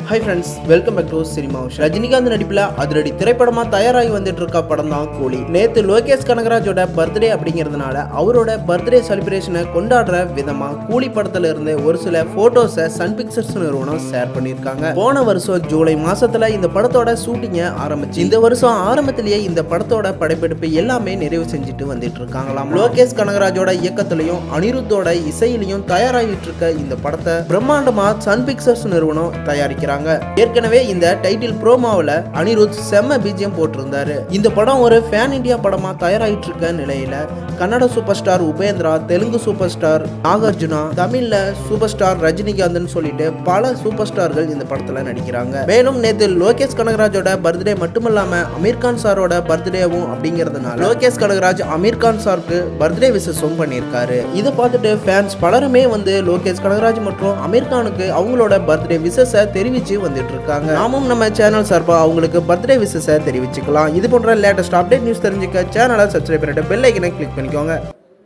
Hi friends, welcome back to cinema. Rajinikanth நடிப்பில் அதிரடி திரைப்படமா தயாராகி வந்துட்டு இருக்க படம் தான் கூலி. நேத்து லோகேஷ் கனகராஜோட பர்த்டே அப்படிங்கிறதுனால அவரோட பர்த்டே செலிப்ரேஷனை கொண்டாடுற விதமா கூலி படத்துல இருந்து ஒரு சில போட்டோஸை சன் பிக்சர்ஸ் நிறுவனம் ஷேர் பண்ணியிருக்காங்க. போன வருஷம் ஜூலை மாசத்துல இந்த படத்தோட ஷூட்டிங்கை ஆரம்பிச்சு இந்த வருஷம் ஆரம்பத்திலேயே இந்த படத்தோட படப்பிடிப்பு எல்லாமே நிறைவு செஞ்சுட்டு வந்துட்டு இருக்காங்களாம். லோகேஷ் கனகராஜோட இயக்கத்திலையும் அனிருத்தோட இசையிலையும் தயாராகிட்டு இருக்க இந்த படத்தை பிரம்மாண்டமா சன் பிக்சர்ஸ் நிறுவனம் தயாரிக்கிறாங்க. ஏற்கனவே இந்த டைட்டில் ப்ரோமோவில் அனிருத் செம்ம பிஜிஎம் போட்டிருந்தாரு. இந்த படம் ஒரு ஃபேன் இண்டியா படமா தயாராகிட்டு இருக்க நிலையில Kannada super star Upendra, Telugu super star Nagarjuna, தமிழ்ல சூப்பர் ஸ்டார் ரஜினிகாந்த் சொல்லிட்டு பல சூப்பர் ஸ்டார்கள் இந்த படத்துல நடிக்கிறாங்க. மேலும் நேத்து லோகேஷ் கனகராஜோட பர்த்டே மட்டுமில்லாம அமீர் கான் சாரோட பர்த்டேவும் அப்படிங்கிறதுனால லோகேஷ் கனகராஜ் அமீர் கான் சாருக்கு பர்த்டே விஷஸும் பண்ணியிருக்காரு. இதை பார்த்துட்டு ஃபேன்ஸ் பலருமே வந்து லோகேஷ் கனகராஜ் மற்றும் அமீர் கானுக்கு அவங்களோட பர்த்டே விஷஸை தெரிவிச்சு வந்துட்டு இருக்காங்க. நாமும் நம்ம சேனல் சார்பா அவங்களுக்கு பர்த்டே விஷஸை தெரிவிச்சுக்கலாம். இது போன்ற லேட்டஸ்ட் அப்டேட் நியூஸ் தெரிஞ்சுக்க சேனலை சப்ஸ்கிரைப் பண்ணிட்டு பெல் ஐக்கனை கிளிக் பண்ணிக்கோங்க.